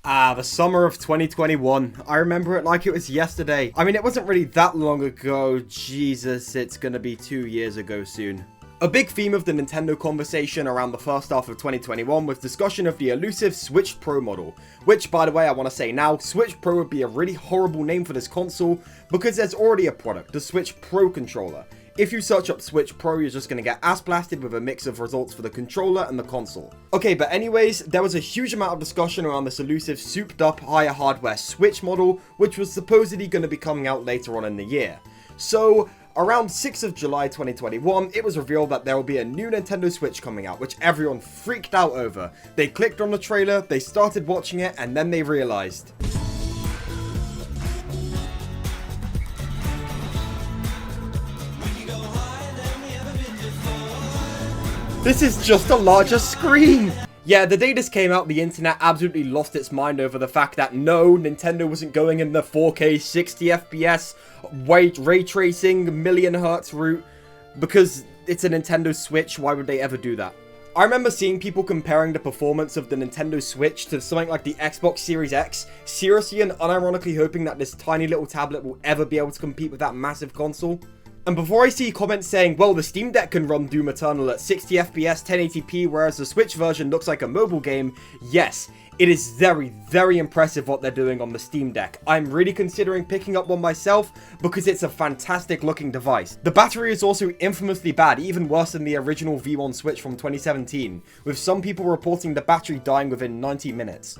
The summer of 2021. I remember it like it was yesterday. I mean, it wasn't really that long ago. Jesus, it's gonna be 2 years ago soon. A big theme of the Nintendo conversation around the first half of 2021 was discussion of the elusive Switch Pro model, which, by the way, I want to say now, Switch Pro would be a really horrible name for this console because there's already a product, the Switch Pro controller. If you search up Switch Pro, you're just going to get ass blasted with a mix of results for the controller and the console. Okay, but anyways, there was a huge amount of discussion around this elusive souped up higher hardware Switch model, which was supposedly going to be coming out later on in the year. So, around 6th of July 2021, it was revealed that there will be a new Nintendo Switch coming out, which everyone freaked out over. They clicked on the trailer, they started watching it, and then they realized. This is just a larger screen! Yeah, the day this came out, the internet absolutely lost its mind over the fact that no, Nintendo wasn't going in the 4K 60 FPS ray tracing million hertz route because it's a Nintendo Switch. Why would they ever do that? I remember seeing people comparing the performance of the Nintendo Switch to something like the Xbox Series X, seriously and unironically hoping that this tiny little tablet will ever be able to compete with that massive console. And before I see comments saying, well, the Steam Deck can run Doom Eternal at 60 FPS 1080p, whereas the Switch version looks like a mobile game, yes, it is very, very impressive what they're doing on the Steam Deck. I'm really considering picking up one myself because it's a fantastic looking device. The battery is also infamously bad, even worse than the original V1 Switch from 2017, with some people reporting the battery dying within 90 minutes.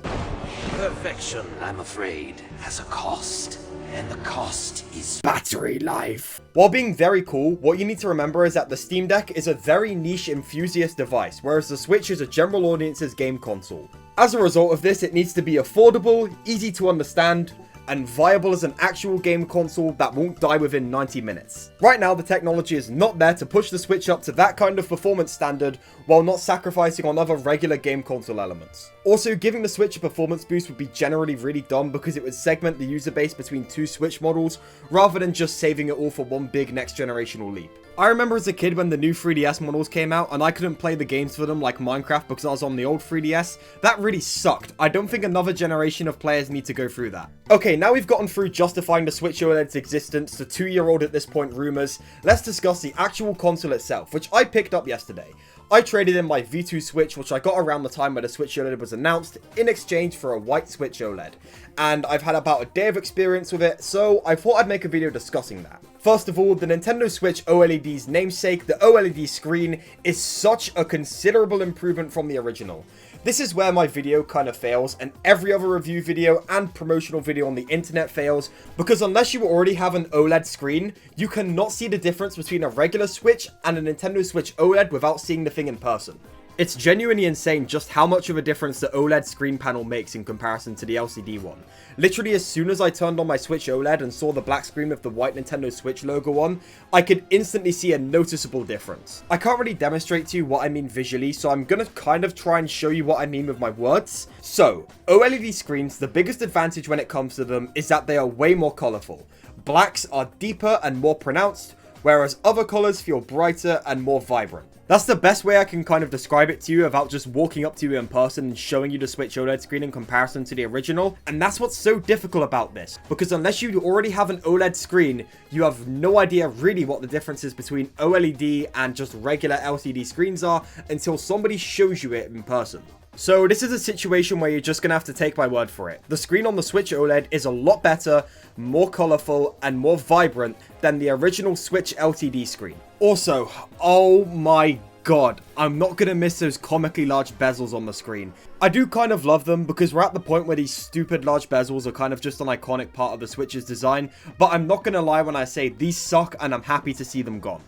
Perfection, I'm afraid, has a cost. And the cost is battery life. While being very cool, what you need to remember is that the Steam Deck is a very niche enthusiast device, whereas the Switch is a general audience's game console. As a result of this, it needs to be affordable, easy to understand, and viable as an actual game console that won't die within 90 minutes. Right now, the technology is not there to push the Switch up to that kind of performance standard while not sacrificing on other regular game console elements. Also, giving the Switch a performance boost would be generally really dumb because it would segment the user base between two Switch models rather than just saving it all for one big next generational leap. I remember as a kid when the new 3DS models came out and I couldn't play the games for them like Minecraft because I was on the old 3DS. That really sucked. I don't think another generation of players need to go through that. Okay, now we've gotten through justifying the Switch OLED's existence, the 2-year-old at this point rumors, let's discuss the actual console itself, which I picked up yesterday. I traded in my V2 Switch, which I got around the time where the Switch OLED was announced, in exchange for a white Switch OLED. And I've had about a day of experience with it, so I thought I'd make a video discussing that. First of all, the Nintendo Switch OLED's namesake, the OLED screen, is such a considerable improvement from the original. This is where my video kind of fails, and every other review video and promotional video on the internet fails, because unless you already have an OLED screen, you cannot see the difference between a regular Switch and a Nintendo Switch OLED without seeing the thing in person. It's genuinely insane just how much of a difference the OLED screen panel makes in comparison to the LCD one. Literally as soon as I turned on my Switch OLED and saw the black screen with the white Nintendo Switch logo on, I could instantly see a noticeable difference. I can't really demonstrate to you what I mean visually, so I'm gonna kind of try and show you what I mean with my words. So, OLED screens, the biggest advantage when it comes to them is that they are way more colorful. Blacks are deeper and more pronounced, whereas other colors feel brighter and more vibrant. That's the best way I can kind of describe it to you without just walking up to you in person and showing you the Switch OLED screen in comparison to the original. And that's what's so difficult about this, because unless you already have an OLED screen, you have no idea really what the differences between OLED and just regular LCD screens are until somebody shows you it in person. So this is a situation where you're just going to have to take my word for it. The screen on the Switch OLED is a lot better, more colorful, and more vibrant than the original Switch LCD screen. Also, oh my god, I'm not going to miss those comically large bezels on the screen. I do kind of love them because we're at the point where these stupid large bezels are kind of just an iconic part of the Switch's design, but I'm not going to lie when I say these suck and I'm happy to see them gone.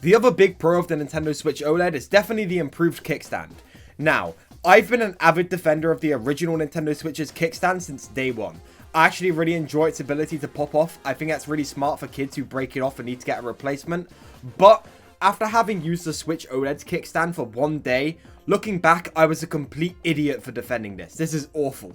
The other big pro of the Nintendo Switch OLED is definitely the improved kickstand. Now, I've been an avid defender of the original Nintendo Switch's kickstand since day one. I actually really enjoy its ability to pop off. I think that's really smart for kids who break it off and need to get a replacement. But after having used the Switch OLED's kickstand for one day, looking back, I was a complete idiot for defending this. This is awful.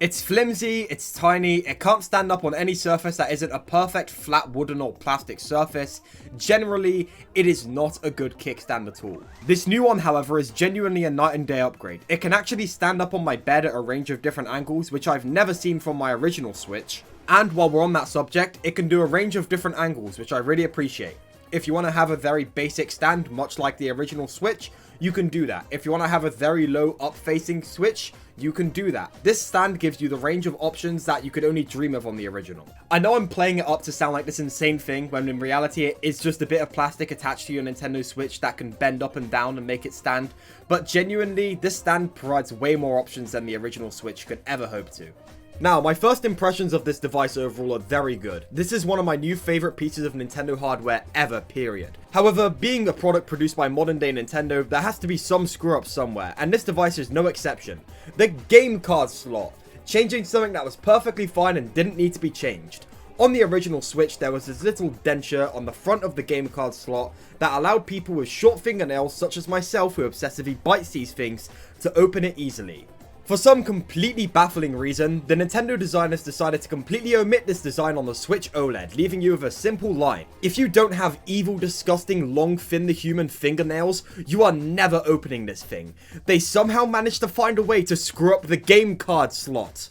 It's flimsy, it's tiny, it can't stand up on any surface that isn't a perfect flat wooden or plastic surface. Generally, it is not a good kickstand at all. This new one, however, is genuinely a night and day upgrade. It can actually stand up on my bed at a range of different angles, which I've never seen from my original Switch. And while we're on that subject, it can do a range of different angles, which I really appreciate. If you want to have a very basic stand, much like the original Switch, you can do that. If you want to have a very low up-facing Switch, you can do that. This stand gives you the range of options that you could only dream of on the original. I know I'm playing it up to sound like this insane thing, when in reality it is just a bit of plastic attached to your Nintendo Switch that can bend up and down and make it stand, but genuinely, this stand provides way more options than the original Switch could ever hope to. Now, my first impressions of this device overall are very good. This is one of my new favorite pieces of Nintendo hardware ever, period. However, being a product produced by modern day Nintendo, there has to be some screw up somewhere, and this device is no exception. The game card slot. Changing something that was perfectly fine and didn't need to be changed. On the original Switch, there was this little denture on the front of the game card slot that allowed people with short fingernails, such as myself who obsessively bites these things, to open it easily. For some completely baffling reason, the Nintendo designers decided to completely omit this design on the Switch OLED, leaving you with a simple line. If you don't have evil, disgusting, long, thin the human fingernails, you are never opening this thing. They somehow managed to find a way to screw up the game card slot.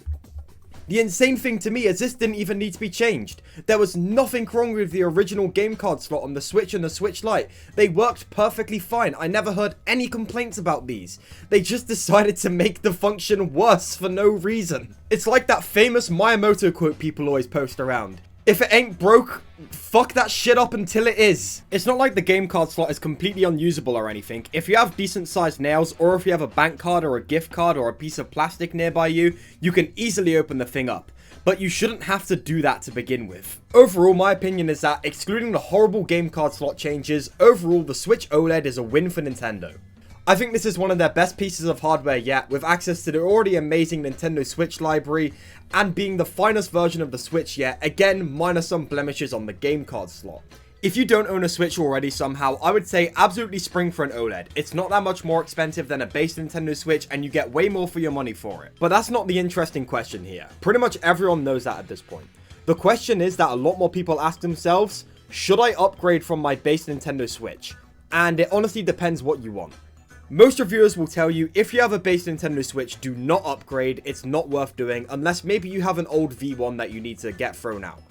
The insane thing to me is this didn't even need to be changed. There was nothing wrong with the original game card slot on the Switch and the Switch Lite. They worked perfectly fine. I never heard any complaints about these. They just decided to make the function worse for no reason. It's like that famous Miyamoto quote people always post around. If it ain't broke, fuck that shit up until it is. It's not like the game card slot is completely unusable or anything. If you have decent sized nails, or if you have a bank card or a gift card or a piece of plastic nearby you, you can easily open the thing up. But you shouldn't have to do that to begin with. Overall, my opinion is that, excluding the horrible game card slot changes, overall the Switch OLED is a win for Nintendo. I think this is one of their best pieces of hardware yet, with access to the already amazing Nintendo Switch library, and being the finest version of the Switch yet, again minus some blemishes on the game card slot. If you don't own a Switch already somehow, I would say absolutely spring for an OLED. It's not that much more expensive than a base Nintendo Switch, and you get way more for your money for it. But that's not the interesting question here. Pretty much everyone knows that at this point. The question is that a lot more people ask themselves, should I upgrade from my base Nintendo Switch? And it honestly depends what you want. Most reviewers will tell you if you have a base Nintendo Switch, do not upgrade, it's not worth doing, unless maybe you have an old V1 that you need to get thrown out.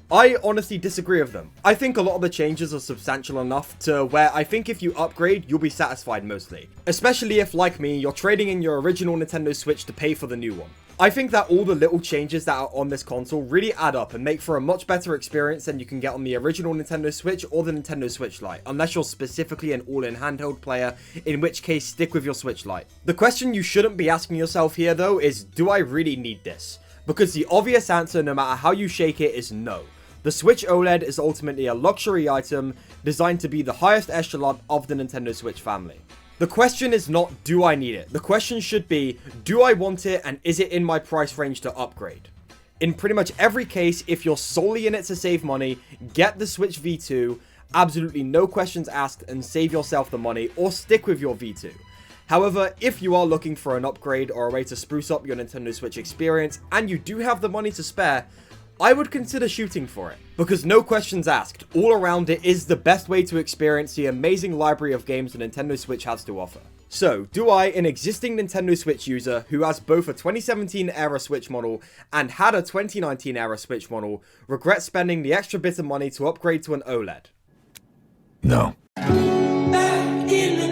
I honestly disagree with them. I think a lot of the changes are substantial enough to where I think if you upgrade, you'll be satisfied mostly. Especially if, like me, you're trading in your original Nintendo Switch to pay for the new one. I think that all the little changes that are on this console really add up and make for a much better experience than you can get on the original Nintendo Switch or the Nintendo Switch Lite, unless you're specifically an all-in handheld player, in which case stick with your Switch Lite. The question you shouldn't be asking yourself here though is, do I really need this? Because the obvious answer, no matter how you shake it, is no. The Switch OLED is ultimately a luxury item designed to be the highest echelon of the Nintendo Switch family. The question is not, do I need it? The question should be, do I want it and is it in my price range to upgrade? In pretty much every case, if you're solely in it to save money, get the Switch V2, absolutely no questions asked, and save yourself the money, or stick with your V2. However, if you are looking for an upgrade or a way to spruce up your Nintendo Switch experience, and you do have the money to spare, I would consider shooting for it, because no questions asked, all around it is the best way to experience the amazing library of games the Nintendo Switch has to offer. So, do I, an existing Nintendo Switch user who has both a 2017 era Switch model and had a 2019 era Switch model, regret spending the extra bit of money to upgrade to an OLED? No. Back in the